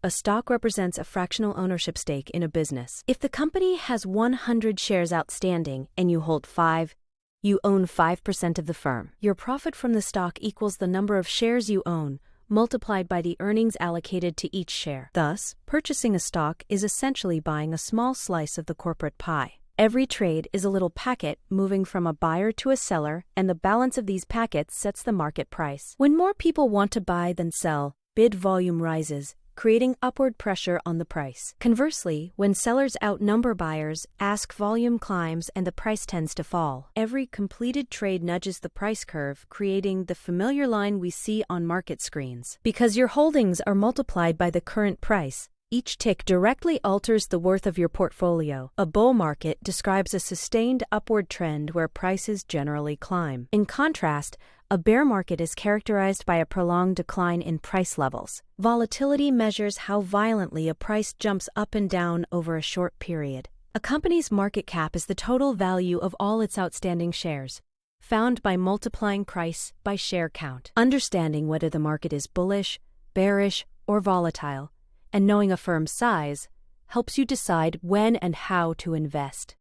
A stock represents a fractional ownership stake in a business. If the company has 100 shares outstanding and you hold 5, you own 5% of the firm. Your profit from the stock equals the number of shares you own, multiplied by the earnings allocated to each share. Thus, purchasing a stock is essentially buying a small slice of the corporate pie. Every trade is a little packet moving from a buyer to a seller, and the balance of these packets sets the market price. When more people want to buy than sell, bid volume rises, creating upward pressure on the price. Conversely, when sellers outnumber buyers, ask volume climbs and the price tends to fall. Every completed trade nudges the price curve, creating the familiar line we see on market screens. Because your holdings are multiplied by the current price, each tick directly alters the worth of your portfolio. A bull market describes a sustained upward trend where prices generally climb. In contrast, a bear market is characterized by a prolonged decline in price levels. Volatility measures how violently a price jumps up and down over a short period. A company's market cap is the total value of all its outstanding shares, found by multiplying price by share count. Understanding whether the market is bullish, bearish, or volatile, and knowing a firm's size, helps you decide when and how to invest.